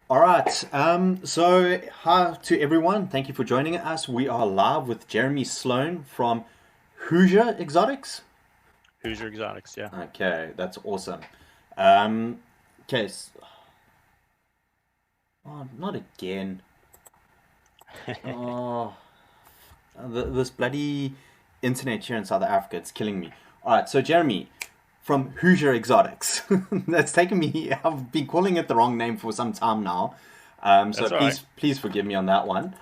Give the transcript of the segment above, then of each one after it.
All right. So, hi to everyone. Thank you for joining us. We are live with Jeremy Sloan from Hoosier Exotics. Hoosier Exotics, yeah. Okay, that's awesome. Um, okay. Oh, not again. Oh, this bloody internet here in South Africa, it's killing me. All right. So, Jeremy from Hoosier Exotics. That's taken me. I've been calling it the wrong name for some time now. So That's all right. please forgive me on that one.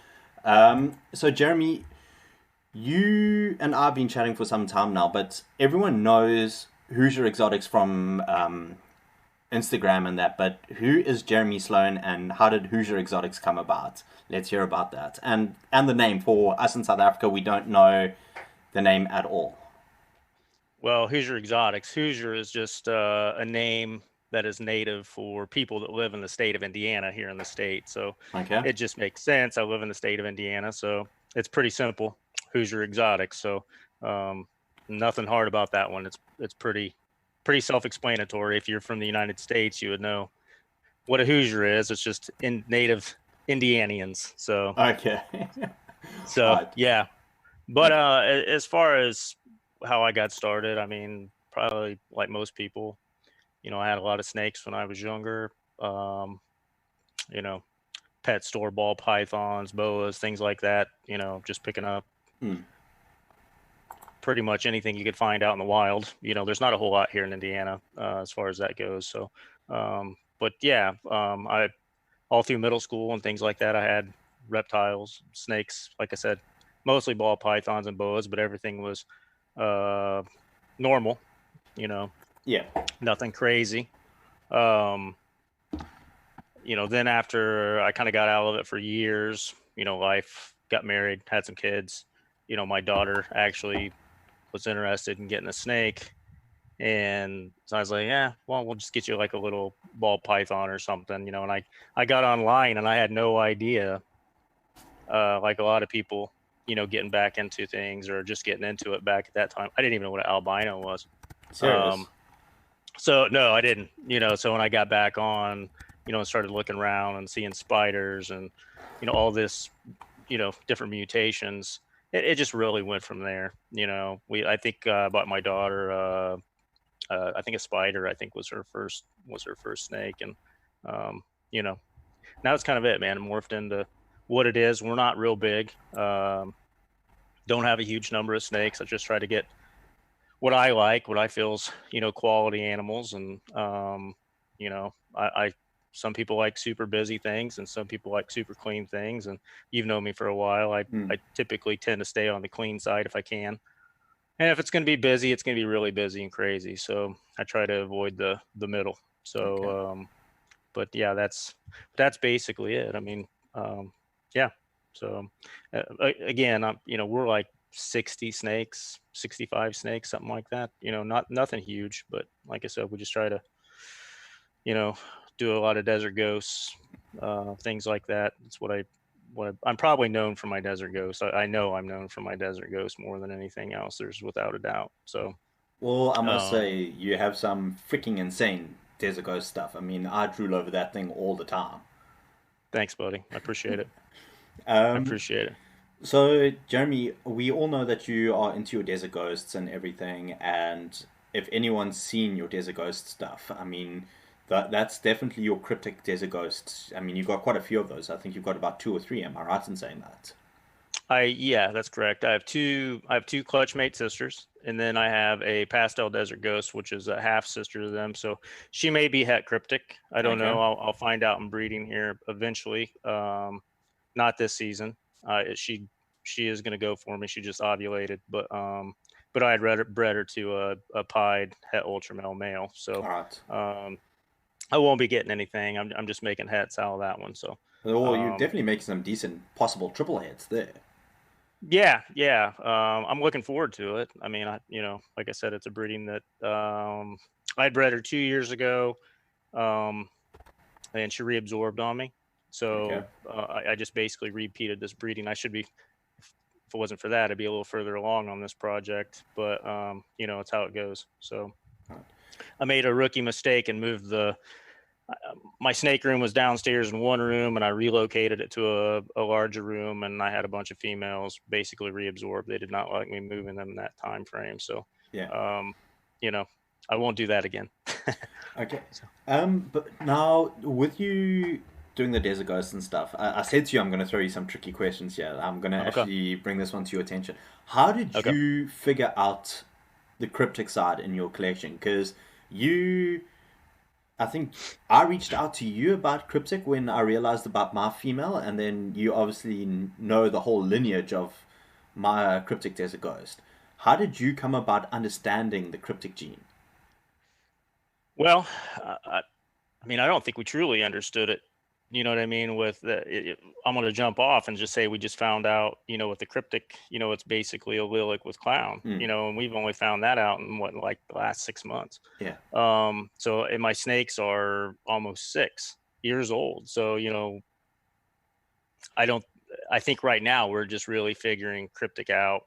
So Jeremy, you and I have been chatting for some time now, but everyone knows Hoosier Exotics from Instagram and that. But who is Jeremy Sloan, and how did Hoosier Exotics come about? Let's hear about that, and the name for us in South Africa. We don't know the name at all. Well, Hoosier Exotics. Hoosier is just a name that is native for people that live in the state of Indiana here in the state. So Okay. it just makes sense. I live in the state of Indiana, so it's pretty simple. Hoosier Exotics. So um, nothing hard about that one. It's pretty self-explanatory. If you're from the United States, you would know what a Hoosier is. It's just in native Indianians. So Okay. so All right. yeah. But Okay. as far as how I got started, I mean, probably like most people, I had a lot of snakes when I was younger. Um, you know, pet store ball pythons, boas, things like that. Just picking up Hmm. pretty much anything you could find out in the wild. There's not a whole lot here in Indiana as far as that goes. So, but yeah, I all through middle school and things like that, I had reptiles, snakes, like I said, mostly ball pythons and boas, but everything was uh, normal, you know, Yeah. nothing crazy. Um, then after I kind of got out of it for years, life, got married, had some kids. My daughter actually was interested in getting a snake. And so I was like, yeah, well, we'll just get you like a little ball python or something, and I got online and I had no idea, like a lot of people, getting back into things or just getting into it back at that time. I didn't even know what an albino was. Serious. Um, so no, I didn't, so when I got back on, and started looking around and seeing spiders and, all this, different mutations, it just really went from there. I think bought my daughter, I think a spider, I think was her first snake. And, um, you know, now it's kind of it, man. It morphed into what it is. We're not real big. Don't have a huge number of snakes. I just try to get what I like, what I feel's, quality animals. And, I some people like super busy things and some people like super clean things. And you've known me for a while. I, Hmm. I typically tend to stay on the clean side if I can. And if it's going to be busy, it's going to be really busy and crazy. So I try to avoid the middle. Okay. So, but yeah, that's basically it. I mean, yeah. So again, we're like 60 snakes, 65 snakes, something like that. Not nothing huge, but like I said, we just try to, you know, do a lot of desert ghosts, things like that. That's what I what I'm probably known for my desert ghost. I know I'm known for my desert ghost more than anything else. There's without a doubt. So, Well, I must um, say, you have some freaking insane Desert Ghost stuff. I mean, I drool over that thing all the time. thanks, buddy. I appreciate it. I Um, appreciate it. so, Jeremy, we all know that you are into your Desert Ghosts and everything, and if anyone's seen your Desert Ghost stuff, I mean, that's definitely your cryptic Desert Ghosts. I mean, you've got quite a few of those. I think you've got about two or three. Am I right in saying that? Yeah, that's correct. I have two clutchmate sisters, and then I have a pastel desert ghost, which is a half sister to them. So she may be het cryptic. I don't Okay. know. I'll find out in breeding here eventually. Not this season. She is going to go for me. She just ovulated, but I had bred her to a pied het ultra male. So All right. um, I won't be getting anything. I'm just making hets out of that one. So Well, you're um, definitely making some decent possible triple heads there. yeah, yeah. I'm looking forward to it. I mean, like I said, it's a breeding that I had bred her 2 years ago, um, and she reabsorbed on me. Okay. So I just basically repeated this breeding. I should be, if it wasn't for that, I'd be a little further along on this project. But it's how it goes. So All right. I made a rookie mistake and moved my snake room was downstairs in one room, and I relocated it to a larger room, and I had a bunch of females basically reabsorb. They did not like me moving them in that time frame. So Yeah. um, you know I won't do that again. Okay. So, But now with you doing the Desert Ghosts and stuff, I said to you I'm going to throw you some tricky questions here. I'm going to okay, actually bring this one to your attention. How did okay. you figure out the cryptic side in your collection? Because you, I think I reached out to you about cryptic when I realized about my female, and then you obviously know the whole lineage of my cryptic Desert Ghost. How did you come about understanding the cryptic gene? Well, I mean, I don't think we truly understood it. You know what I mean? I'm going to jump off and just say we just found out, with the cryptic, it's basically a lilac with clown, Hmm. and we've only found that out in like the last 6 months. Yeah. And my snakes are almost 6 years old. So, I don't, I think right now we're just really figuring cryptic out.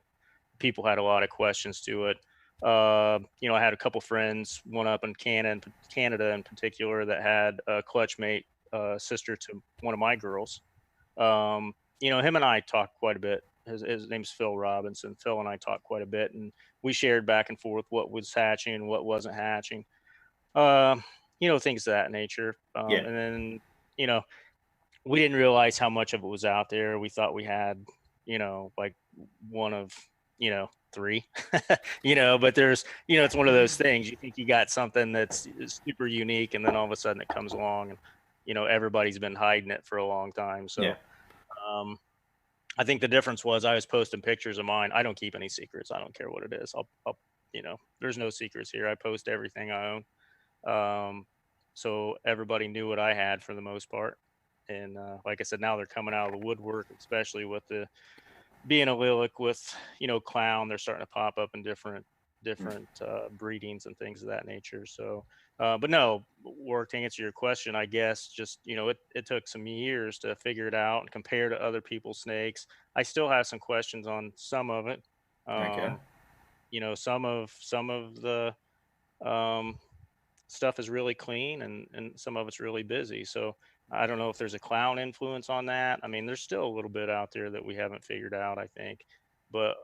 People had a lot of questions to it. I had a couple friends, one up in Canada in particular, that had a clutch mate, sister to one of my girls. Him and I talked quite a bit. His name's Phil Robinson. Phil and I talked quite a bit, and we shared back and forth what was hatching and what wasn't hatching. Uh, things of that nature. Yeah. And then, you know, we didn't realize how much of it was out there. We thought we had, like one of, three, but it's one of those things. You think you got something that's super unique, and then all of a sudden it comes along, and, everybody's been hiding it for a long time. Yeah. So, um, I think the difference was I was posting pictures of mine. I don't keep any secrets. I don't care what it is. There's no secrets here. I post everything I own. Um, so everybody knew what I had for the most part. And like I said, now they're coming out of the woodwork, especially with the being a lilac with clown. They're starting to pop up in different breedings and things of that nature. So, but no, work to answer your question, I guess just it took some years to figure it out and compare to other people's snakes. I still have some questions on some of it. Okay. Um, some of the um, stuff is really clean, and some of it's really busy. So I don't know if there's a clown influence on that. I mean, there's still a little bit out there that we haven't figured out, I think. But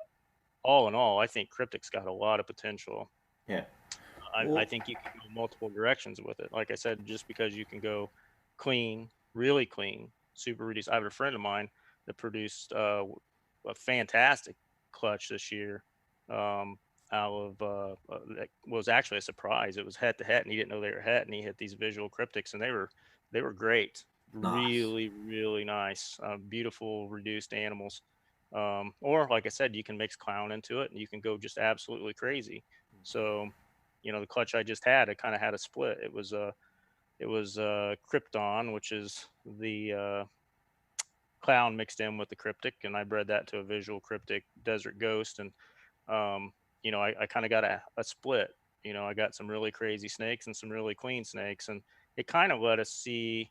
all in all, I think cryptic's got a lot of potential. Yeah. I Well, think you can go multiple directions with it. Like I said, just because you can go clean, really clean, super reduced. I have a friend of mine that produced a fantastic clutch this year. Um, out of that was actually a surprise. It was het to het, and he didn't know they were het, and he hit these visual cryptics, and they were great, nice. really really nice, beautiful reduced animals. Or like I said, you can mix clown into it, and you can go just absolutely crazy. So the clutch I just had, it kind of had a split. It was Krypton, which is the clown mixed in with the cryptic, and I bred that to a visual cryptic desert ghost. And I kind of got a split. I got some really crazy snakes and some really clean snakes, and it kind of let us see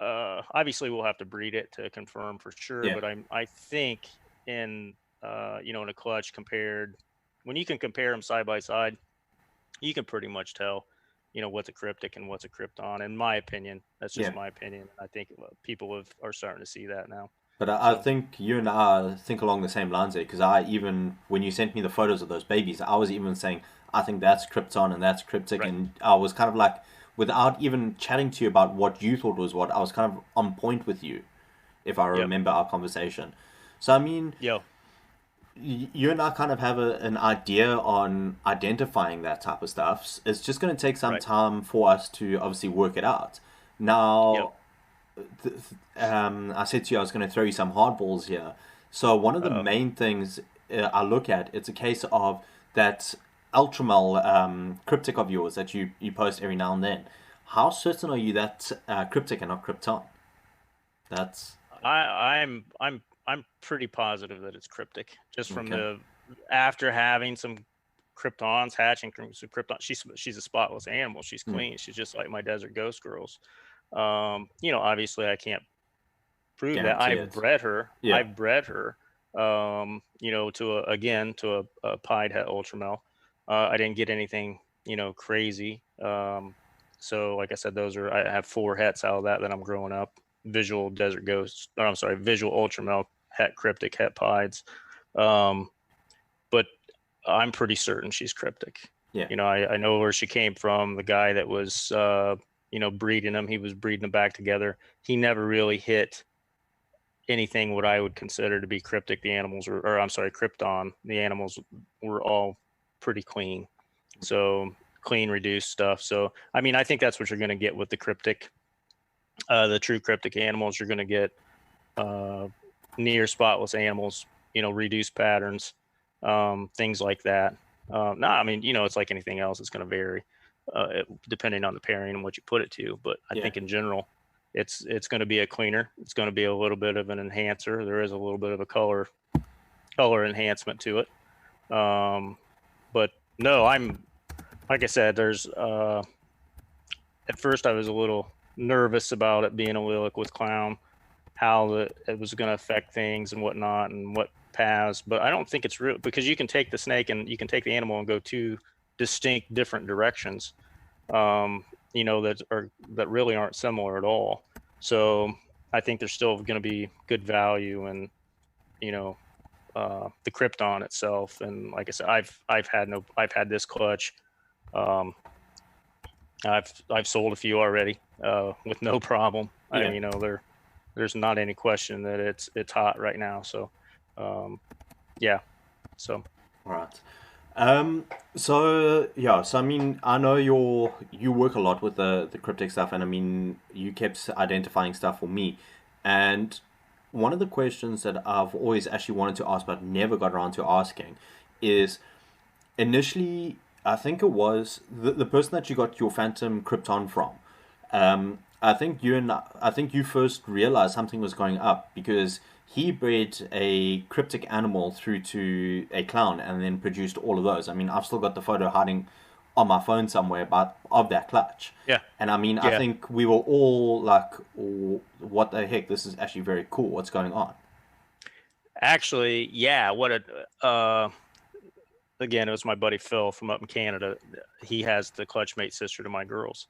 obviously we'll have to breed it to confirm for sure, Yeah. but I think in in a clutch compared when you can compare them side by side, you can pretty much tell, what's a cryptic and what's a krypton. In my opinion, that's just Yeah. my opinion. I think people are starting to see that now. But I So think you and I think along the same lines there, because I even, when you sent me the photos of those babies, I was even saying, I think that's Krypton and that's Cryptic. right, And I was kind of like, without even chatting to you about what you thought was what, I was kind of on point with you, if I yep, remember our conversation. So, I mean, yo, you and I kind of have an idea on identifying that type of stuff. It's just going to take some right, time for us to obviously work it out. yep, Now, I said to you I was going to throw you some hardballs here. So one of the uh, main things I look at, it's a case of that Ultramel cryptic of yours that you post every now and then. How certain are you that cryptic and not Krypton? That's I'm pretty positive that it's cryptic, just from okay. the after having some kryptons hatching from some krypton. She's a spotless animal. She's Hmm. clean. She's just like my desert ghost girls. Obviously I can't prove that. Guarantee it. Yeah. I've bred her. To a pied het ultramel. I didn't get anything crazy. So like I said, I have four hets out of that I'm growing up. Visual desert ghosts, or I'm sorry, visual ultramel het cryptic het pieds. Um, but I'm pretty certain she's cryptic. Yeah. I know where she came from. The guy that was breeding them, he was breeding them back together. He never really hit anything what I would consider to be cryptic. The animals were, or I'm sorry, krypton. The animals were all pretty clean. So clean, reduced stuff. So I mean, I think that's what you're going to get with the cryptic, the true cryptic animals. You're going to get uh, near spotless animals. Reduced patterns, things like that. No, I mean, it's like anything else. It's going to vary depending on the pairing and what you put it to. But I Yeah. think in general, it's going to be a cleaner. It's going to be a little bit of an enhancer. There is a little bit of a color enhancement to it. But no, I'm like I said. There's at first I was a little nervous about it being a Lilith with clown, how it was going to affect things and whatnot and what paths. But I don't think it's real, because you can take the snake and you can take the animal and go two distinct different directions. That really aren't similar at all. So I think there's still going to be good value in you know the Krypton itself. And like I said, I've had this clutch. Um, I've sold a few already with no problem. Yeah. There's not any question that it's hot right now. So yeah, so All right. So yeah, so I mean, I know you work a lot with the cryptic stuff, and I mean, you kept identifying stuff for me, and one of the questions that I've always actually wanted to ask but never got around to asking is initially, I think it was the person that you got your Phantom Krypton from. I think you first realized something was going up because he bred a cryptic animal through to a clown and then produced all of those. I mean, I've still got the photo hiding on my phone somewhere, but of that clutch. yeah, And I mean, I yeah. think we were all like, "Oh, what the heck? This is actually very cool. What's going on?" Actually, yeah. Again, it was my buddy Phil from up in Canada. He has the clutchmate sister to my girls.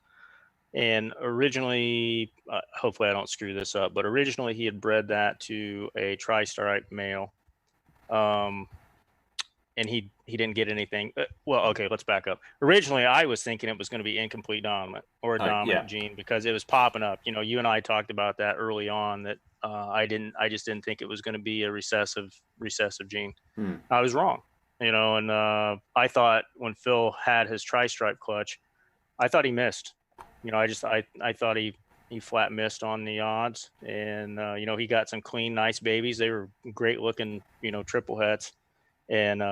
And originally, hopefully I don't screw this up, but originally he had bred that to a tri-stripe male. Um, and he didn't get anything. Well, okay, let's back up. Originally, I was thinking it was going to be incomplete dominant or a Yeah, dominant gene because it was popping up. You and I talked about that early on. That I just didn't think it was going to be a recessive gene. hmm. I was wrong. And I thought when Phil had his tri-stripe clutch, I thought he missed. I thought he flat missed on the odds, and he got some clean, nice babies. They were great looking, triple hets. And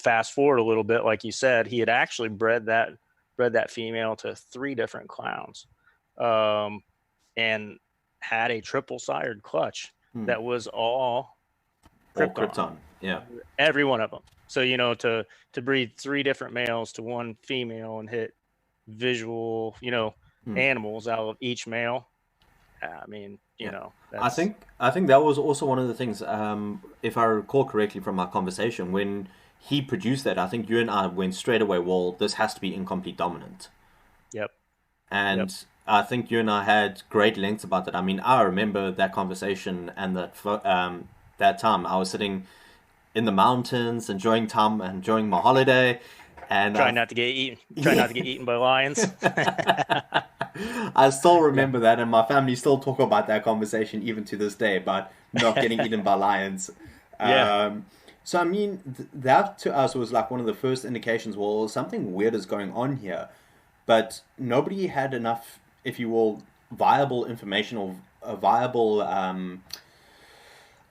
fast forward a little bit, like you said, he had actually bred that female to three different clowns, um, and had a triple sired clutch Hmm. that was all Or Krypton, Krypton. Yeah, every one of them. So to breed three different males to one female and hit visual, animals out of each male. I mean, Yeah. that's I think that was also one of the things, if I recall correctly from our conversation, when he produced that, I think you and I went straight away, well, this has to be incomplete dominant. yep, yep. And I think you and I had great lengths about that. I mean, I remember that conversation and that time I was sitting in the mountains, enjoying time, enjoying my holiday, and Trying not to get eaten. Trying not yeah, to get eaten by lions. I still Yeah, remember that, and my family still talk about that conversation even to this day about not getting eaten by lions. yeah, Um, so I mean, that to us was like one of the first indications. Well, something weird is going on here, but nobody had enough, if you will, viable information or viable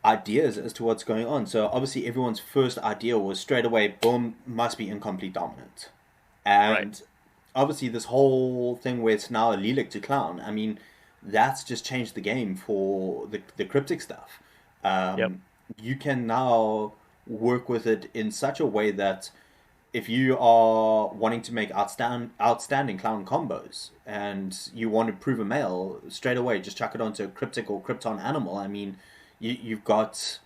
ideas as to what's going on. So obviously, everyone's first idea was straight away, boom, must be incomplete dominant. right. And obviously, this whole thing where it's now a Lelik to clown, I mean, that's just changed the game for the cryptic stuff. Yep, You can now work with it in such a way that if you are wanting to make outstanding clown combos and you want to prove a male straight away, just chuck it onto a cryptic or krypton animal. I mean, you've got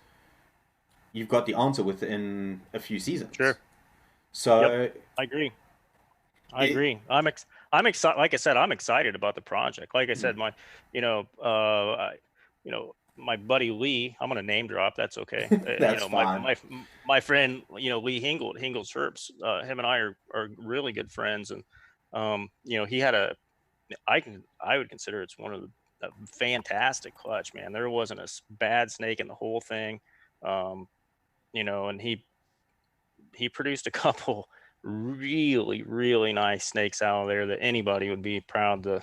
the answer within a few seasons. sure. Yep, So I agree. I it, agree. I'm excited. Like I said, I'm excited about the project. Like I said, my buddy Lee. I'm gonna name drop. That's okay. that's fine. My friend, Lee Hingles Herbs. Him and I are really good friends, and he had I would consider it's one of a fantastic clutch, man. There wasn't bad snake in the whole thing. Um, and he produced a couple really really nice snakes out of there that anybody would be proud to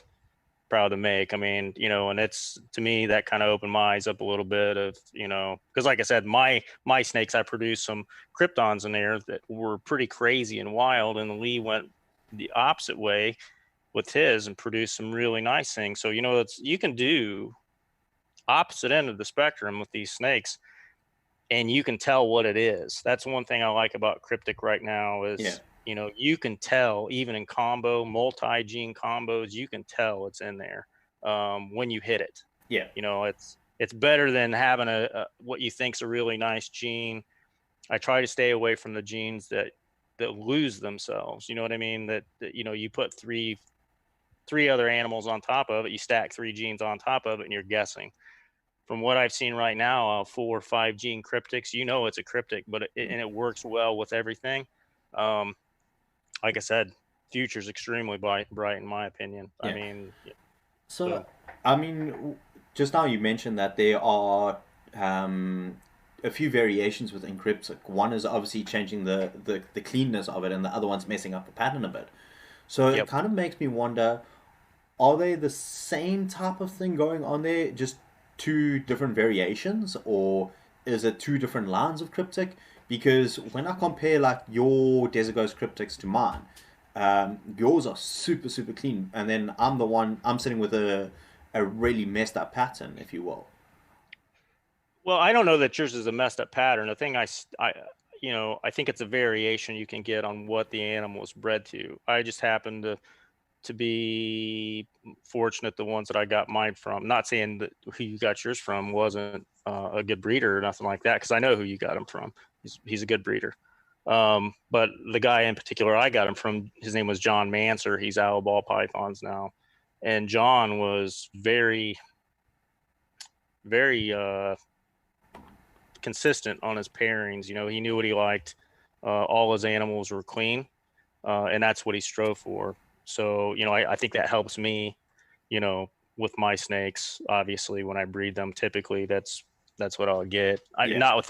make. I mean, and it's, to me, that kind of opened my eyes up a little bit of, because like I said, my snakes, I produced some kryptons in there that were pretty crazy and wild, and Lee went the opposite way with his and produced some really nice things. So you can do opposite end of the spectrum with these snakes, and you can tell what it is. That's one thing I like about cryptic right now Yeah, is, you can tell even in multi-gene combos, you can tell it's in there when you hit it. yeah, It's better than having what you think's a really nice gene. I try to stay away from the genes that lose themselves. You know what I mean? That you put three other animals on top of it, you stack three genes on top of it, and you're guessing. From what I've seen right now, 4 or 5 gene cryptics, it's a cryptic, but and it works well with everything. Um, like I said, future's extremely bright in my opinion. I yeah. mean, So so I mean, just now you mentioned that there are um, a few variations within cryptic. One is obviously changing the cleanness of it, and the other one's messing up the pattern a bit. So it yep. kind of makes me wonder, are they the same type of thing going on there, just two different variations, or is it two different lines of cryptic? Because when I compare like your Desert Ghost cryptics to mine, yours are super super clean, and then I'm sitting with a really messed up pattern, if you will. Well, I don't know that yours is a messed up pattern. The thing I think it's a variation you can get on what the animal was bred to. I just happen to be fortunate the ones that I got mine from. Not saying that who you got yours from wasn't a good breeder or nothing like that, because I know who you got him from. He's a good breeder. But the guy in particular I got him from, his name was John Manser. He's out of ball pythons now, and John was very, very consistent on his pairings. He knew what he liked. All his animals were clean, and that's what he strove for. So, I think that helps me, with my snakes. Obviously, when I breed them, typically that's what I'll get. Yeah, Not with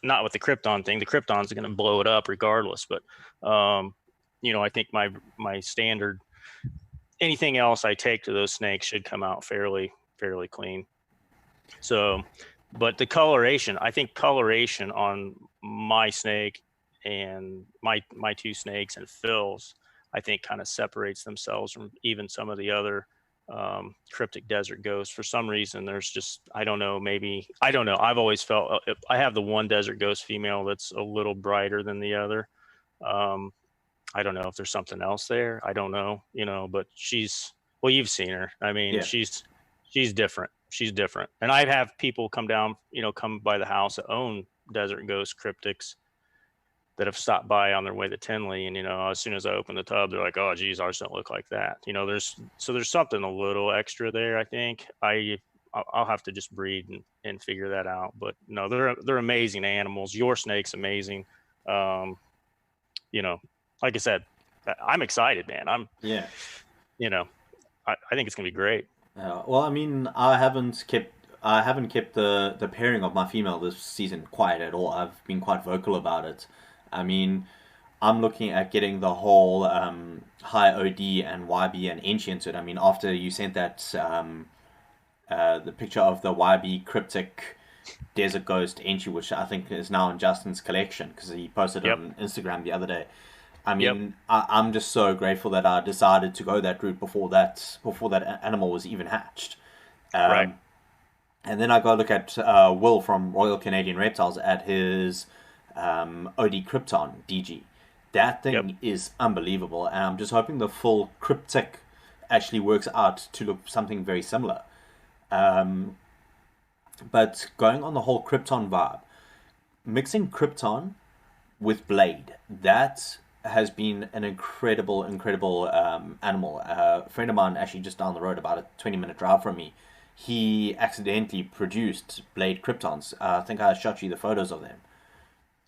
not with the Krypton thing. The Krypton's going to blow it up regardless. But, I think my standard, anything else I take to those snakes should come out fairly clean. So, but the coloration, I think coloration on my snake and my two snakes and Phil's, I think kind of separates themselves from even some of the other cryptic desert ghosts. For some reason, there's just, I don't know, maybe, I don't know. I've always felt I have the one desert ghost female that's a little brighter than the other. I don't know if there's something else there. I don't know, but she's Well, you've seen her. I mean, Yeah. she's different. She's different. And I have people come down, come by the house that own desert ghost cryptics that have stopped by on their way to Tinley, and as soon as I open the tub, they're like, "Oh, geez, ours don't look like that." There's something a little extra there. I think I'll have to just breed and figure that out. But no, they're amazing animals. Your snake's amazing. Um, you know, like I said, I'm excited, man. Yeah. You know, I think it's gonna be great. Well, I mean, I haven't kept the pairing of my female this season quiet at all. I've been quite vocal about it. I mean, I'm looking at getting the whole high OD and YB and Ancient into it. I mean, after you sent that the picture of the YB cryptic Desert Ghost Ancient, which I think is now in Justin's collection because he posted it Yep. on Instagram the other day. I Yep. mean, I'm just so grateful that I decided to go that route before that animal was even hatched. Right. And then I go look at Will from Royal Canadian Reptiles at his OD Krypton DG. That Yep. thing is unbelievable, and I'm just hoping the full cryptic actually works out to look something very similar. But going on the whole Krypton vibe, mixing Krypton with Blade, that has been an incredible animal. A friend of mine, actually just down the road, about a 20-minute drive from me, he accidentally produced Blade Kryptons. I think I shot you the photos of them.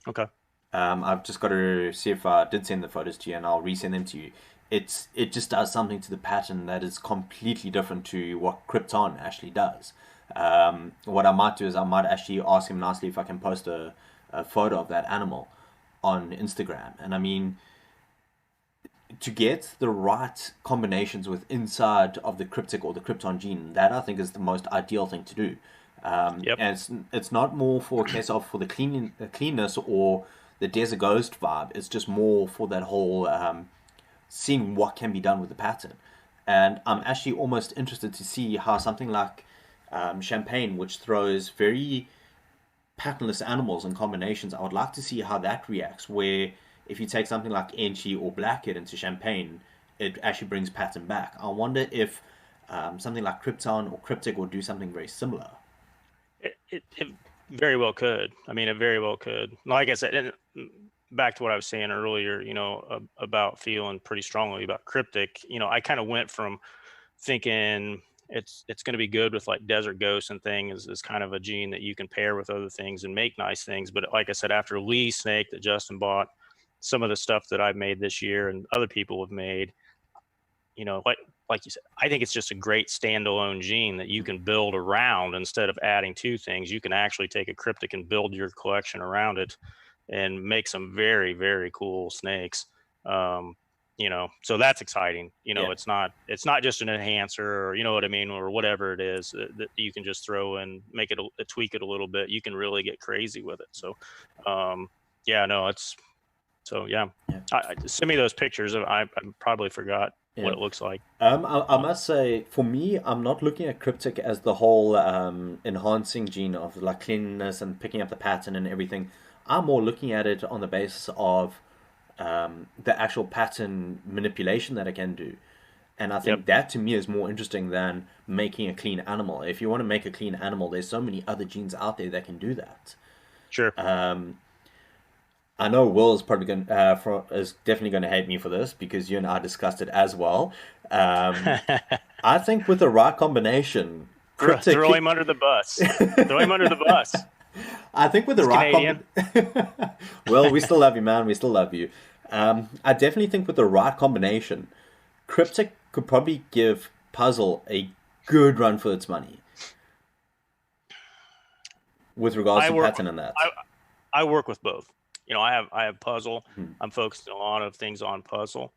Okay. I've just got to see if I did send the photos to you, and I'll resend them to you. It just does something to the pattern that is completely different to what Krypton actually does. What I might do is I might actually ask him nicely if I can post a photo of that animal on Instagram. And I mean, to get the right combinations with inside of the cryptic or the krypton gene, that I think is the most ideal thing to do. Yep. And it's not more for a case of for the cleanness or the desert ghost vibe. It's just more for that whole seeing what can be done with the pattern. And I'm actually almost interested to see how something like champagne, which throws very patternless animals and combinations, I would like to see how that reacts. Where if you take something like Enchi or Blackhead into Champagne, it actually brings pattern back. I wonder if something like Krypton or Cryptic will do something very similar. It very well could. I mean, it very well could. Like I said, and back to what I was saying earlier, about feeling pretty strongly about cryptic. I kind of went from thinking it's going to be good with like desert ghosts and things is kind of a gene that you can pair with other things and make nice things. But like I said, after Lee Snake that Justin bought, some of the stuff that I've made this year and other people have made, like you said, I think it's just a great standalone gene that you can build around instead of adding two things. You can actually take a cryptic and build your collection around it and make some very, very cool snakes. Um, so that's exciting. Yeah, It's not just an enhancer or, you know what I mean, or whatever it is that you can just throw and make it tweak it a little bit. You can really get crazy with it. So, um, yeah, no, yeah. yeah, Send me those pictures. I probably forgot yeah. what it looks like. I must say, for me, I'm not looking at Cryptic as the whole enhancing gene of like cleanliness and picking up the pattern and everything. I'm more looking at it on the basis of the actual pattern manipulation that I can do. And I Yep. think that to me is more interesting than making a clean animal. If you want to make a clean animal, there's so many other genes out there that can do that. Sure. I know Will is probably going is definitely going to hate me for this because you and I discussed it as well. Um, I think with the right combination, Throw cryptic. him under the bus. Throw him under the bus. I think with the He's right Canadian. well, we still love you, man. We still love you. I definitely think with the right combination, cryptic could probably give puzzle a good run for its money with regards I to work. pattern and that. I work with both. I have puzzle. Hmm. I'm focused a lot of things on puzzle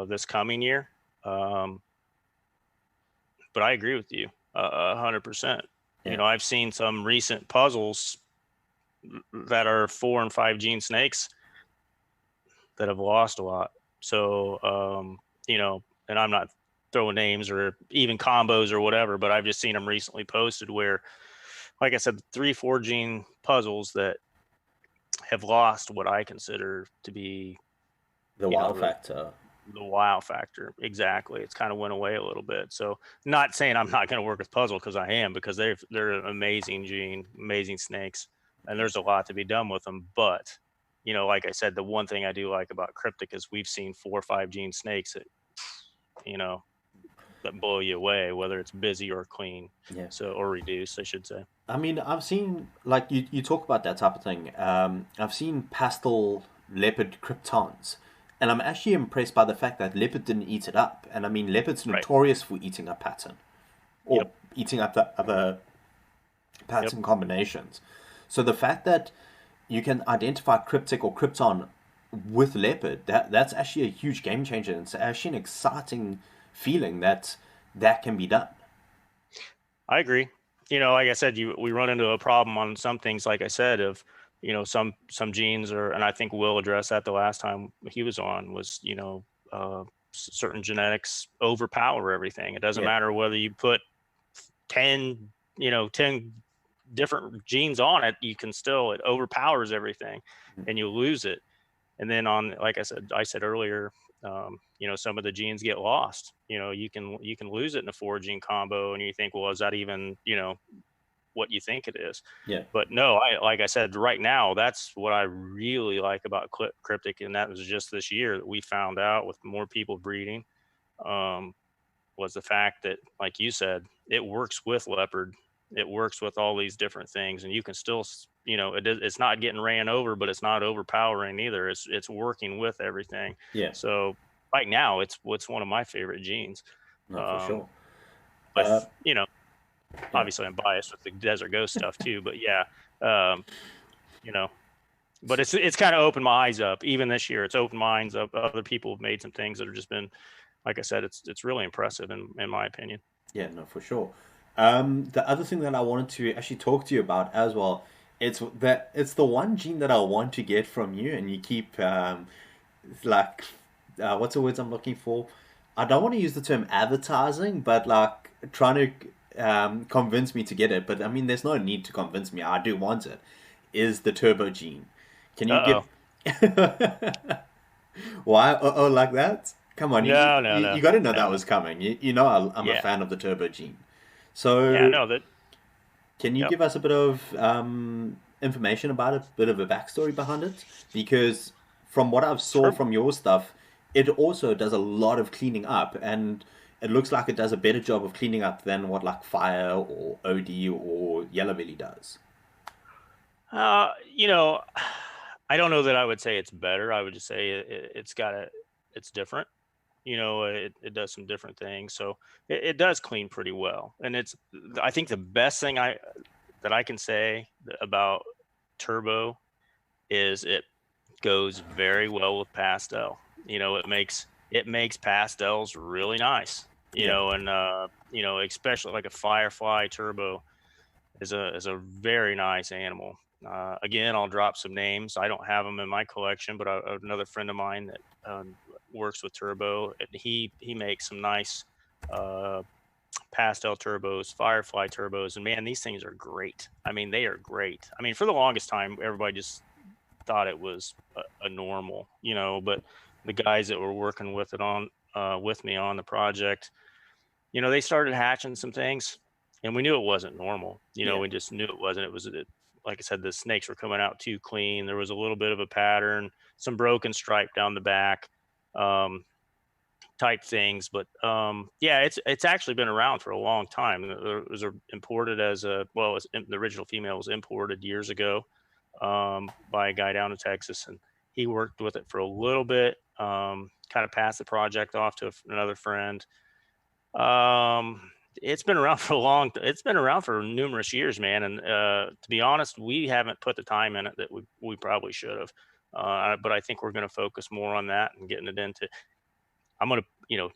this coming year. Um, but I agree with you 100%. Yeah. I've seen some recent puzzles that are 4 and 5 gene snakes that have lost a lot. So, and I'm not throwing names or even combos or whatever, but I've just seen them recently posted where, like I said, 3, 4 gene puzzles that have lost what I consider to be, The wow the factor. The wow factor, exactly. It's kind of went away a little bit. So, not saying I'm not going to work with puzzle, because I am, because they're an amazing gene, amazing snakes, and there's a lot to be done with them. But like I said, the one thing I do like about cryptic is we've seen 4 or 5 gene snakes that you know that blow you away, whether it's busy or clean, Yeah. so or reduced, I should say. I mean, I've seen, like, you talk about that type of thing. I've seen pastel leopard kryptons, and I'm actually impressed by the fact that leopard didn't eat it up. And I mean, leopard's Right. notorious for eating up pattern or Yep. eating up the other Yep. pattern combinations. So the fact that you can identify cryptic or krypton with leopard, that's actually a huge game changer. It's actually an exciting feeling that that can be done. I agree. Like I said, we run into a problem on some things, like I said, of some genes are, and I think Will addressed that the last time he was on, was certain genetics overpower everything. It doesn't Yeah, matter whether you put 10 different genes on it, you can still, it overpowers everything, and you lose it. And then on, like I said earlier, some of the genes get lost. You can lose it in a 4 gene combo, and you think, well, is that even what you think it is? yeah, But no, like I said, right now, that's what I really like about cryptic, and that was just this year that we found out with more people breeding. Um, was the fact that, like you said, it works with leopard, it works with all these different things, and you can still, it's not getting ran over, but it's not overpowering either. It's working with everything. yeah. So right now, it's one of my favorite genes. No, for Um, sure. Uh, with yeah. obviously I'm biased with the Desert Ghost stuff too, but yeah, um, you know, but it's kind of opened my eyes up. Even this year, it's opened my eyes up. Other people have made some things that have just been, like I said, it's really impressive in my opinion. Yeah, no, for sure. The other thing that I wanted to actually talk to you about as well, it's the one gene that I want to get from you, and you keep like what's the words I'm looking for? I don't want to use the term advertising, but like trying to convince me to get it. But I mean, there's no need to convince me. I do want it. Is the turbo gene? Can you Uh give? oh. Why? Oh, like that? Come on, No, no, you no, got to know that no. was coming. You know, I'm a Yeah, fan of the turbo gene. yeah, So, no, that. can you Yep. give us a bit of information about it, a bit of a backstory behind it? Because from what I've saw Sure. from your stuff, it also does a lot of cleaning up, and it looks like it does a better job of cleaning up than what like Fire or OD or Yellow Belly does. Uh, you know, I don't know that I would say it's better. I would just say it's different. It does some different things. So it does clean pretty well. And I think the best thing that I can say about Turbo is it goes very well with pastel. It makes pastels really nice. Yeah, And especially like a Firefly Turbo is a very nice animal. Again, I'll drop some names. I don't have them in my collection, but another friend of mine that works with Turbo, and he makes some nice uh, pastel turbos, Firefly turbos, and man, these things are great. I mean, they are great. I mean, for the longest time, everybody just thought it was a normal, but the guys that were working with me on the project, they started hatching some things, and we knew it wasn't normal. yeah, We just knew it wasn't. Like I said, the snakes were coming out too clean. There was a little bit of a pattern, some broken stripe down the back, um, type things. But yeah, it's actually been around for a long time. It was imported as the original female was imported years ago by a guy down in Texas, and he worked with it for a little bit. Kind of passed the project off to another friend. It's been around for it's been around for numerous years, man. And to be honest, we haven't put the time in it that we probably should have. But I think we're going to focus more on that and getting it into. I'm gonna,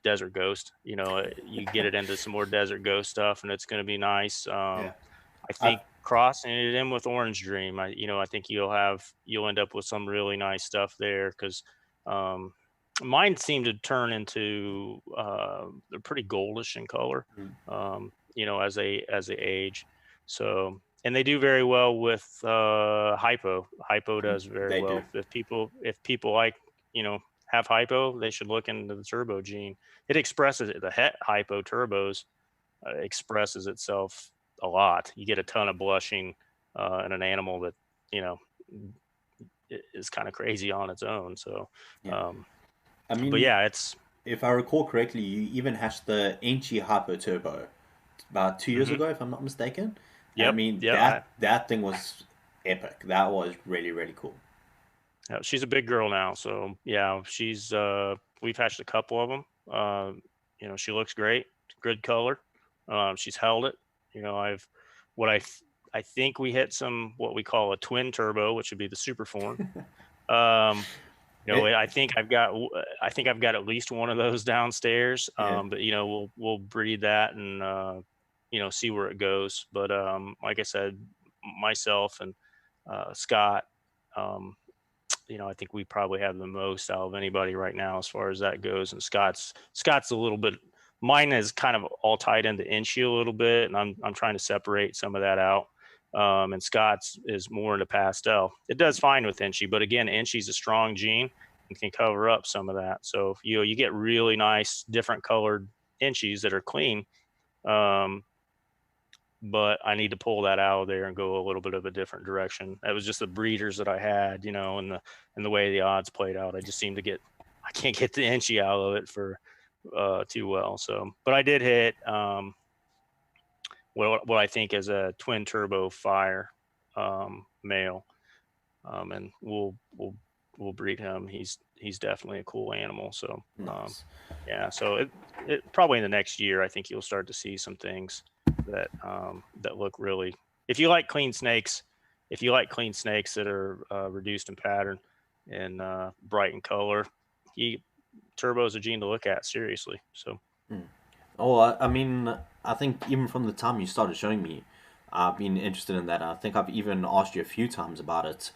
Desert Ghost. You get it into some more Desert Ghost stuff, and it's going to be nice. yeah. I I think crossing it in with Orange Dream, I think you'll end up with some really nice stuff there, because um, mine seem to turn into they're pretty goldish in color, as they age. So, and they do very well with hypo. Hypo does very they do. well if people like you know have hypo, they should look into the turbo gene. It expresses it. The het hypo turbos expresses itself a lot. You get a ton of blushing in an animal that, you know, is kind of crazy on its own. So, Yeah. um, I but mean, yeah, it's if I recall correctly, you even hatched the Enchi Hyper Turbo about 2 years mhm. ago, if I'm not mistaken. And I Yep, mean, yeah. that thing was epic. That was really, really cool. She's a big girl now, so yeah, she's we've hatched a couple of them. You know, she looks great, good color. She's held it. You know, what I think we hit some what we call a twin turbo, which would be the super form. Um, you know, It, I think I've got at least one of those downstairs. yeah. But you know, we'll breed that and you know, see where it goes. But like I said, myself and Scott. Um, you know, I think we probably have the most out of anybody right now as far as that goes. And Scott's a little bit. Mine is kind of all tied into Inchy a little bit, and I'm trying to separate some of that out. And Scott's is more into pastel. It does fine with Inchy, but again, Inchy's a strong gene and can cover up some of that. So you know, you get really nice different colored Inchies that are clean. Um, but I need to pull that out of there and go a little bit of a different direction. That was just the breeders that I had, you know, and the way the odds played out. I just seem to get I can't get the Inchy out of it for too well. So, but I did hit what I think is a twin turbo fire male, and we'll breed him. He's definitely a cool animal. So Nice. yeah, so it probably in the next year, I think you'll start to see some things that that look really. If you like clean snakes, if you like clean snakes that are reduced in pattern and bright in color, he Turbo is a gene to look at seriously. So Hmm. Oh, I mean, I think even from the time you started showing me, I've been interested in that. I think I've even asked you a few times about it.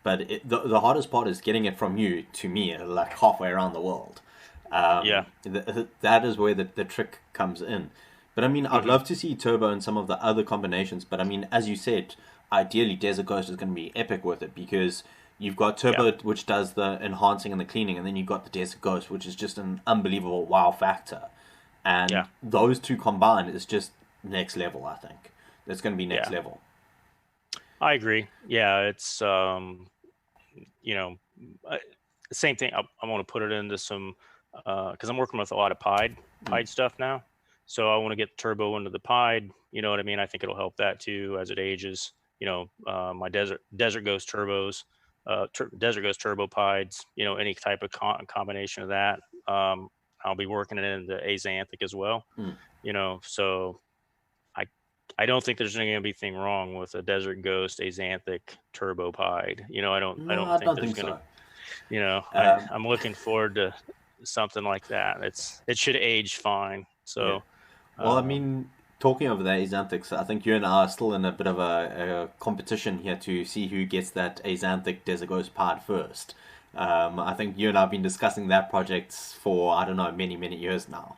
But the hardest part is getting it from you to me, like halfway around the world. yeah, That is where the trick comes in. But I mean, I'd hmm love to see Turbo and some of the other combinations. But I mean, as you said, ideally Desert Ghost is going to be epic with it because you've got yeah, Turbo, which does the enhancing and the cleaning, and then you've got the Desert Ghost, which is just an unbelievable wow factor. yeah, And those two combined is just next level, I think. It's going to be next yeah. level. I agree. Yeah, it's you know, I, same thing. I want to put it into some because I'm working with a lot of Mm. pied stuff now. So I want to get turbo into the pied. You know what I mean? I think it'll help that too as it ages. You know, my desert ghost turbos, desert ghost turbo pieds. You know, any type of combination of that. I'll be working it into azanthic as well. Mm. You know, so I I don't think there's going to be anything wrong with a desert ghost azanthic turbo pied. You know, I No, don't I think don't there's think going to, so. you know, Um, I'm looking forward to something like that. It should age fine. yeah. So, Well, I um, mean, talking of the Azanthics, I think you and I are still in a bit of a competition here to see who gets that Azanthic Desert Ghost part first. I think you and I have been discussing that project for, I don't know, many, many years now.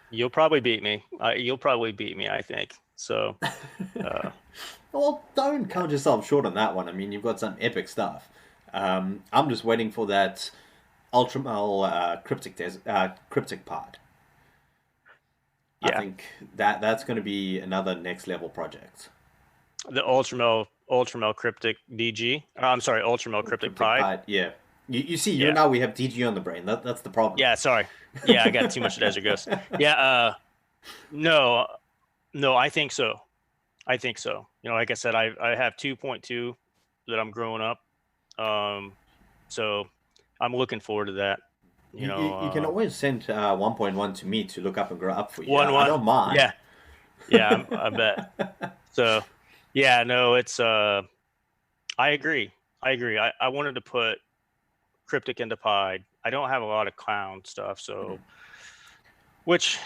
you'll probably beat me. You'll probably beat me, I think. So, uh, Well, don't count yourself short on that one. I mean, you've got some epic stuff. I'm just waiting for that Ultramal cryptic part. I yeah, think that's going to be another next level project. the Ultramel cryptic DG. I'm sorry, Ultramel cryptic Cryptic pied. part, yeah. You see, you Yeah. and I, we have DG on the brain. That's the problem. Yeah. Sorry. Yeah. I got too much desert ghost. Yeah. No, no, I think so. I think so. You know, like I said, I have 2.2 that I'm growing up. So I'm looking forward to that. You know, You can always send 1.1 to me to look up and grow up for you. I 1-1. don't mind. Yeah. Yeah. I bet. So yeah, no, it's, I agree. I agree. I wanted to put cryptic into pied. I don't have a lot of clown stuff. So, which,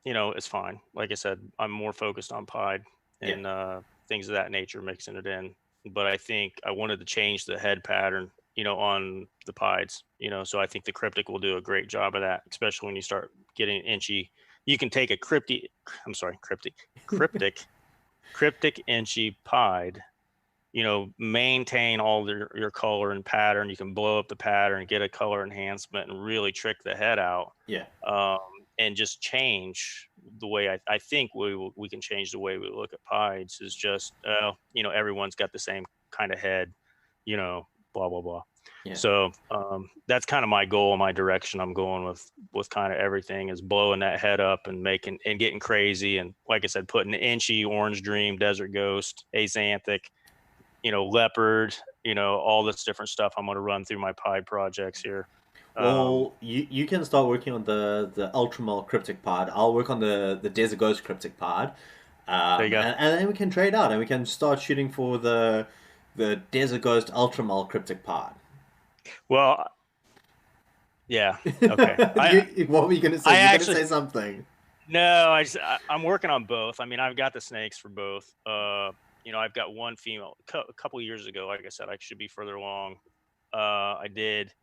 you know, is fine. Like I said, I'm more focused on pied Yeah. and things of that nature, mixing it in. But I think I wanted to change the head pattern, you know, on the pieds, you know. So I think the cryptic will do a great job of that, especially when you start getting inchy. You can take a cryptic, I'm sorry, cryptic inchy pied maintain all your color and pattern. You can blow up the pattern, get a color enhancement, and really trick the head out. Yeah. Um, and just change the way I think we can change the way we look at pieds is just, everyone's got the same kind of head, blah, blah, blah. Yeah. So that's kind of my goal, my direction I'm going with kind of everything is blowing that head up and making and getting crazy. And like I said, putting Inchy, Orange Dream, Desert Ghost, Axanthic, leopard, all this different stuff I'm going to run through my pied projects here. Well, you can start working on the Ultramel cryptic pod. I'll work on the Desert Ghost cryptic pod. There you go. And then we can trade out and we can start shooting for the Desert Ghost Ultramel cryptic pod. Well, yeah. Okay. What were you going to say? You're going to say something. No, I'm working on both. I mean, I've got the snakes for both. I've got one female. A couple years ago, like I said, I should be further along. I did.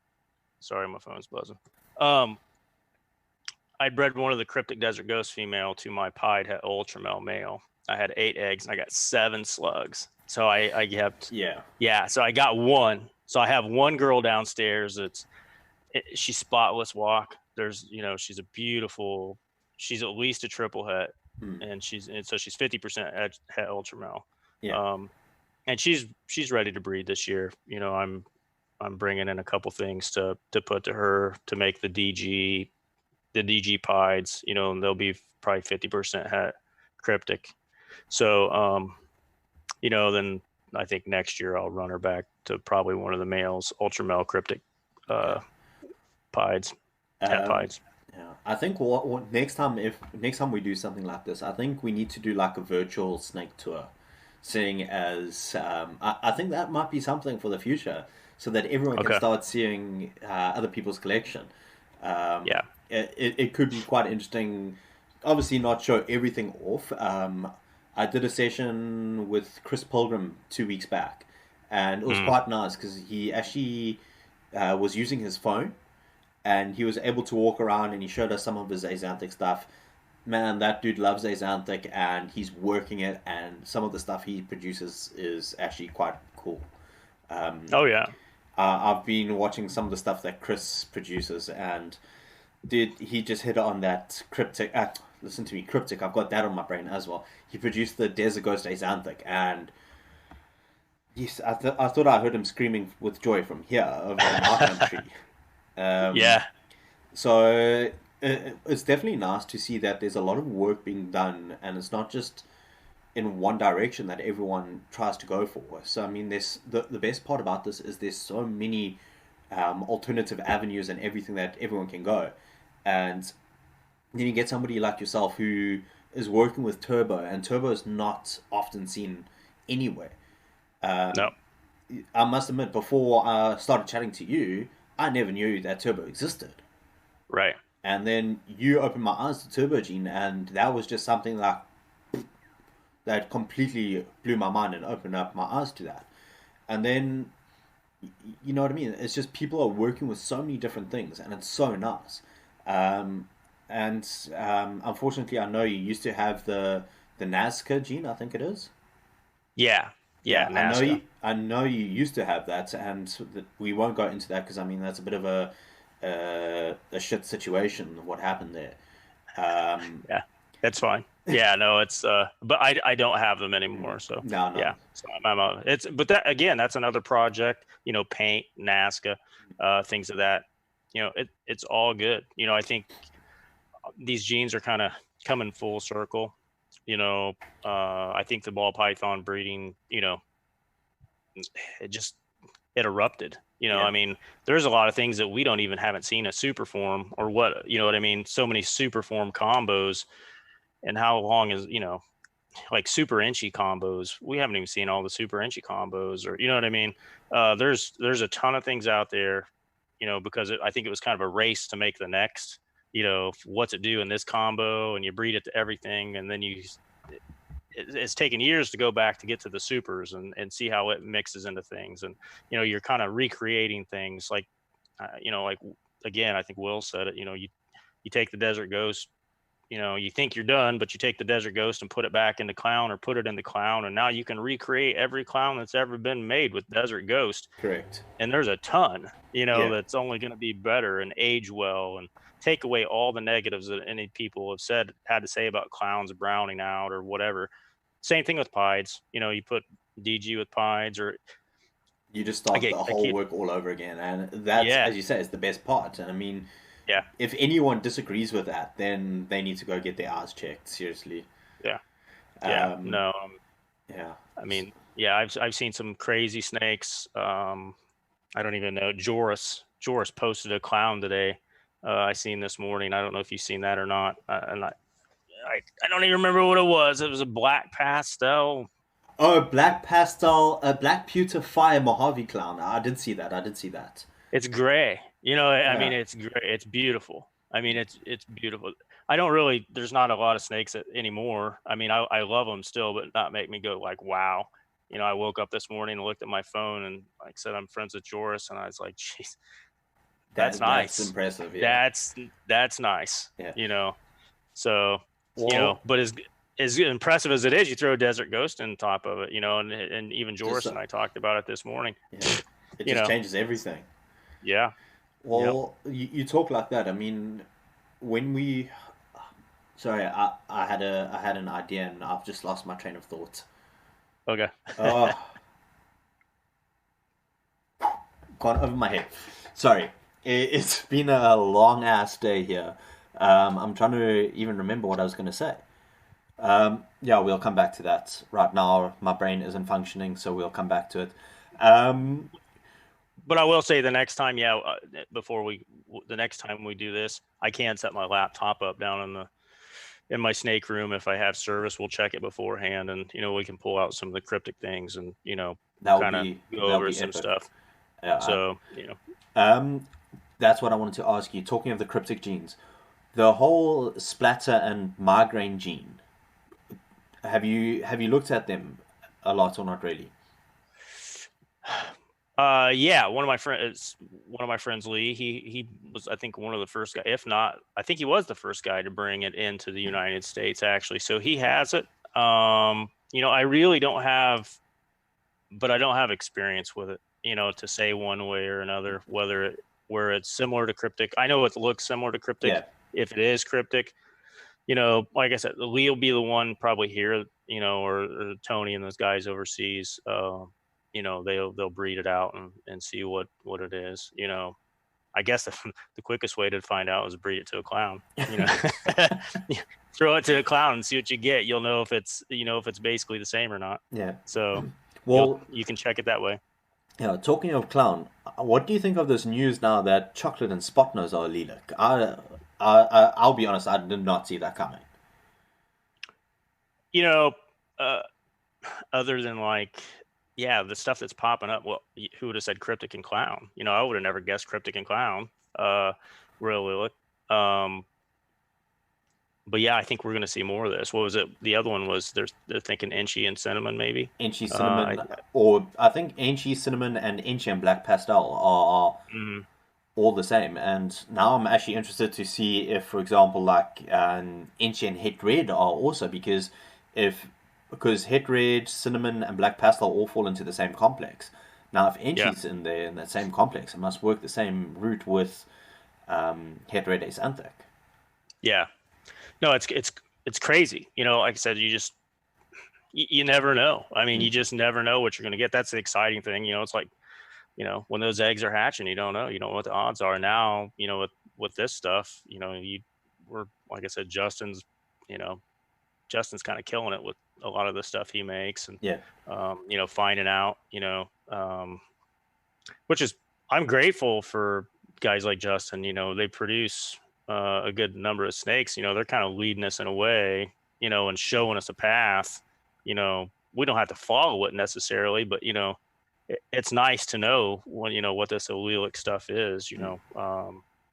Sorry, my phone's buzzing. I bred one of the cryptic Desert Ghost female to my pied Ultramel male. I had 8 eggs and I got 7 slugs. So I kept. Yeah. So I got one. So I have one girl downstairs. She's spotless walk. She's a beautiful. She's at least a triple het, and so she's 50% het Ultramel. Yeah. And she's ready to breed this year. I'm bringing in a couple things to put to her to make the DG pieds, and they'll be probably 50% het cryptic. So, then I think next year I'll run her back to probably one of the males Ultramel cryptic pieds, het pieds. Yeah, I think what next time we do something like this, I think we need to do like a virtual snake tour, seeing as I think that might be something for the future, so that everyone can start seeing other people's collection. It could be quite interesting. Obviously, not show everything off. I did a session with Chris Pilgrim 2 weeks back, and it was quite nice because he actually was using his phone. And he was able to walk around and he showed us some of his Axanthic stuff. Man, that dude loves Axanthic and he's working it, and some of the stuff he produces is actually quite cool. I've been watching some of the stuff that Chris produces, and he just hit on that cryptic. Listen to me, cryptic. I've got that on my brain as well. He produced the Desert Ghost Axanthic, and yes, I thought I heard him screaming with joy from here over in our country. So it's definitely nice to see that there's a lot of work being done, and it's not just in one direction that everyone tries to go for. So I mean, there's the best part about this is there's so many alternative avenues and everything that everyone can go, and then you get somebody like yourself who is working with Turbo, and Turbo is not often seen anywhere. No. I must admit, before I started chatting to you, I never knew that Turbo existed. Right. And then you opened my eyes to Turbo Gene, and that was just something that completely blew my mind and opened up my eyes to that. And then, you know what I mean? It's just people are working with so many different things, and it's so nice. Unfortunately, I know you used to have the Nazca Gene, I think it is. Yeah. Nazca. I know you used to have that, and we won't go into that because I mean that's a bit of a shit situation. What happened there? Yeah, that's fine. Yeah, no, it's but I don't have them anymore. So no. Yeah, so but that again, that's another project. Paint, Nazca, things of that. It's all good. I think these genes are kind of coming full circle. I think the ball python breeding, it erupted. I mean, there's a lot of things that we haven't seen a super form or what, what I mean? So many super form combos, and how long is, like super inchy combos. We haven't even seen all the super inchy combos, or, you know what I mean? There's a ton of things out there, because I think it was kind of a race to make the next, what's it do in this combo, and you breed it to everything. And then it's taken years to go back to get to the supers and see how it mixes into things. And, you're kind of recreating things like, like, again, I think Will said it, you take the Desert Ghost you think you're done, but you take the Desert Ghost and put it back into clown, or put it into clown, and now you can recreate every clown that's ever been made with Desert Ghost. Correct. And there's a ton, Yeah. that's only going to be better and age well, and take away all the negatives that any people have had to say about clowns browning out or whatever. Same thing with pieds. You put DG with pieds, or You just I start get the I whole keep work all over again, and that's, yeah as you say, is the best part. And I mean, yeah if anyone disagrees with that, then they need to go get their eyes checked seriously. yeah yeah Um, no yeah. I mean, yeah, I've seen some crazy snakes. I don't even know. Joris posted a clown today. I seen this morning. I don't know if you've seen that or not. And I don't even remember what it was. It was a black pastel. Oh, black pastel, a black pewter fire Mojave clown. I did see that. I did see that. It's gray. I mean, Yeah. it's gray. It's beautiful. I mean, it's beautiful. I don't really. There's not a lot of snakes anymore. I mean, I love them still, but not make me go like, wow. I woke up this morning and looked at my phone, and like I said, I'm friends with Joris, and I was like, jeez, that's That's nice. impressive. Yeah. That's nice. Yeah. So Well, but as impressive as it is, you throw a Desert Ghost on top of it, and even just Joris and I talked about it this morning. yeah, it You just know, changes everything. yeah, yep, Well, you talk like that. I mean, when we, sorry, I had an idea and I've just lost my train of thought. okay. Oh, gone over my head. Sorry, it's been a long ass day here. I'm trying to even remember what I was going to say. Yeah, we'll come back to that. Right now, my brain isn't functioning, so we'll come back to it. Um, But I will say the next time, the next time we do this, I can set my laptop up down in my snake room. If I have service, we'll check it beforehand, and we can pull out some of the cryptic things, and kind of go that would over be some epic. stuff. Yeah. So Um, that's what I wanted to ask you. Talking of the cryptic genes, the whole splatter and migraine gene. Have you looked at them a lot or not really? yeah, one of my friends, Lee, he was, I think, one of the first guy, if not, I think he was the first guy to bring it into the United States, actually. So he has it. I really don't have, but I don't have experience with it, to say one way or another, where it's similar to cryptic. I know it looks similar to cryptic. Yeah, If it is cryptic, like I said, Lee will be the one probably here, or Tony and those guys overseas. They'll breed it out and see what it is. I guess the quickest way to find out is breed it to a clown. Throw it to a clown and see what you get. You'll know if it's basically the same or not. yeah. So Well, you can check it that way. yeah. Talking of clown, what do you think of this news now that chocolate and spot nose are allelic? I'll be honest, I did not see that coming. You know, uh, Other than like, yeah, the stuff that's popping up. Well, who would have said cryptic and clown? I would have never guessed cryptic and clown. Really. Um, but yeah, I think we're going to see more of this. What was it? The other one was they're thinking Inchy and cinnamon, maybe. Enchi Uh, cinnamon, or I think Enchi cinnamon and Enchi and black pastel are mm, all the same. And now I'm actually interested to see if, for example, like Enchi and het red are also, because het red, cinnamon, and black pastel all fall into the same complex. Now, if yeah, Enchi's in there in that same complex, it must work the same route with het red axanthic. yeah. No, it's crazy. Like I said, you never know. I mean, Mm. you just never know what you're going to get. That's the exciting thing. It's like, when those eggs are hatching, you don't know. You don't know what the odds are. Now, with this stuff, we're, like I said, you know, Justin's kind of killing it with a lot of the stuff he makes, and Yeah, finding out, which is, I'm grateful for guys like Justin. They produce a good number of snakes. They're kind of leading us in a way, and showing us a path. We don't have to follow it necessarily, but it's nice to know when what this allelic stuff is.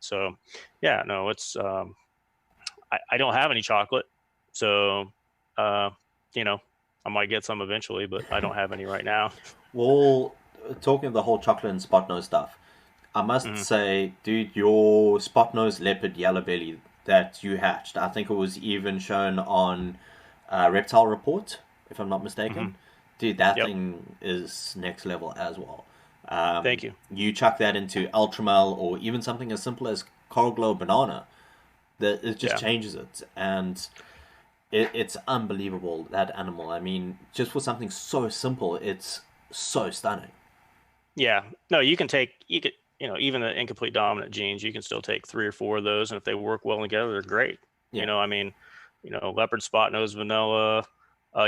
So yeah, no, it's I don't have any chocolate, so uh, I might get some eventually, but I don't have any right now. well, talking of the whole chocolate and spot nose stuff, I must Mhm. say, dude, your spot nose leopard yellow belly, that you hatched. I think it was even shown on Reptile Report, if I'm not Hmm. mistaken. Dude, that Yep. thing is next level as well. Thank you. You chuck that into Ultramel or even something as simple as Coral Glow Banana, that it just Yeah. changes it, and it's unbelievable, that animal. I mean, just for something so simple, it's so stunning. Yeah. No, you could, even the incomplete dominant genes, you can still take three or four of those, and if they work well together, they're great. Yeah, I mean, leopard spot nose vanilla,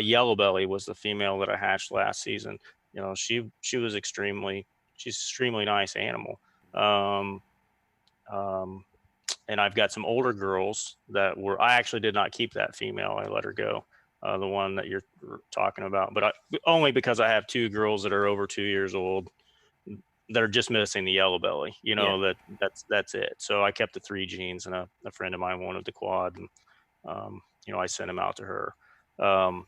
yellow belly was the female that I hatched last season. She's extremely nice animal. Um, um, and I've got some older girls I actually did not keep that female. I let her go. The one that you're talking about, but only because I have two girls that are over 2 years old that are just missing the yellow belly. yeah. That's it. So I kept the three genes, and a friend of mine wanted the quad, and I sent him out to her. Um,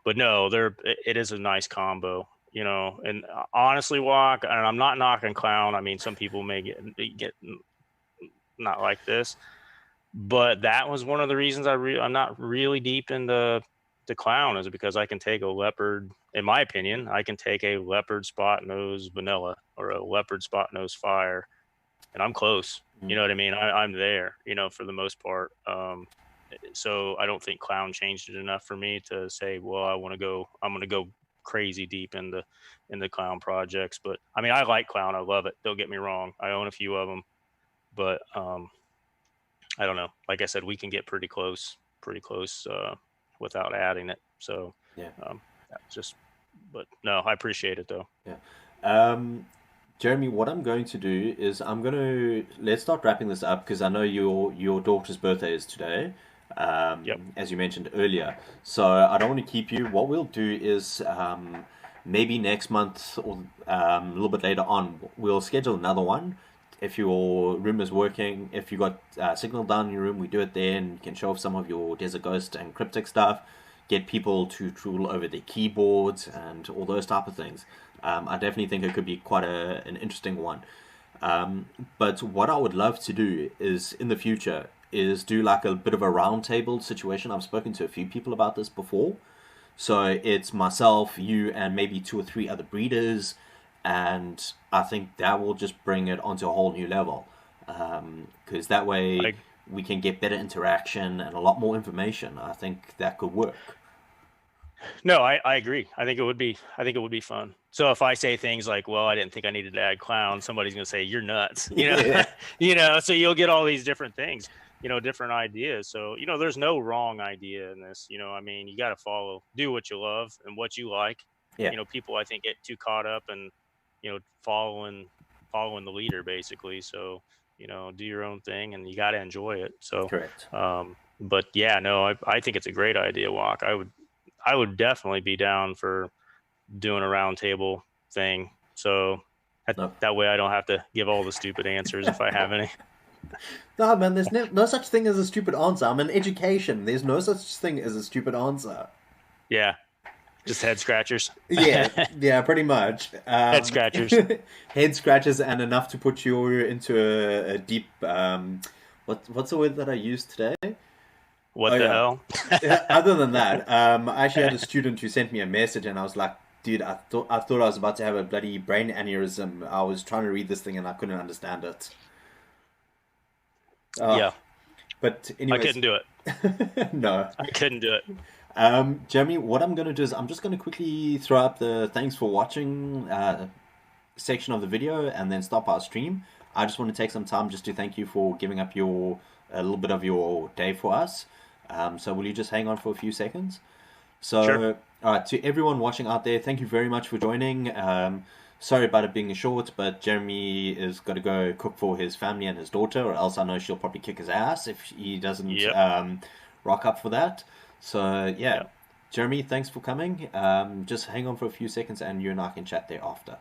but no, it is a nice combo. And honestly, walk, and I'm not knocking clown. I mean, some people may get not like this, but that was one of the reasons I'm not really deep into the clown, is because I can take a leopard. In my opinion, I can take a leopard spot nose vanilla or a leopard spot nose fire, and I'm close. You Mm. know what I mean? I'm there. For the most part. So I don't think clown changed it enough for me to say, well, I'm going to go crazy deep in the clown projects. But I mean, I like clown. I love it. Don't get me wrong. I own a few of them, but I don't know. Like I said, we can get pretty close without adding it. So Yeah, that's just, but no, I appreciate it though. yeah. Um, Jeremy, what I'm going to do is let's start wrapping this up because I know your daughter's birthday is today, Yep. as you mentioned earlier. So I don't want to keep you. What we'll do is maybe next month or a little bit later on, we'll schedule another one. If your room is working, if you got signal down in your room, we do it there, and you can show off some of your Desert Ghost and Cryptic stuff. Get people to drool over their keyboards and all those type of things. I definitely think it could be quite an interesting one. But what I would love to do is in the future is do like a bit of a roundtable situation. I've spoken to a few people about this before. So it's myself, you, and maybe two or three other breeders, and I think that will just bring it onto a whole new level. Because that way I we can get better interaction and a lot more information. I think that could work. No, I agree. I think it would be fun. So if I say things like, well, I didn't think I needed to add clown, somebody's going to say you're nuts, Yeah, so you'll get all these different things, different ideas. So, there's no wrong idea in this, I mean, you got to do what you love and what you like. yeah, People I think get too caught up and, following the leader basically. So, do your own thing and you got to enjoy it. So, correct. but yeah, no, I think it's a great idea, Walk. I would definitely be down for doing a round table thing. So No, that way I don't have to give all the stupid answers if I have any. no, man. There's no such thing as a stupid answer. I'm in education. There's no such thing as a stupid answer. Yeah, just head scratchers. Yeah, yeah, pretty much. Head scratchers. Head scratches and enough to put you into a deep. What's the word that I used today? Oh What the yeah. hell? Other than that, I actually had a student who sent me a message, and I was like, "Dude, I thought I was about to have a bloody brain aneurysm. I was trying to read this thing and I couldn't understand it." Yeah, But I anyways, couldn't do it. no. I couldn't do it. Jeremy, what I'm going to do is I'm just going to quickly throw up the thanks for watching section of the video and then stop our stream. I just want to take some time just to thank you for giving up a little bit of your day for us. So will you just hang on for a few seconds? Sure. So, all right, to everyone watching out there, thank you very much for joining. Sorry about it being short, but Jeremy is got to go cook for his family and his daughter, or else I know she'll probably kick his ass if he doesn't Yep. rock up for that. So, yeah, Yep. Jeremy, thanks for coming. Just hang on for a few seconds and you and I can chat there after.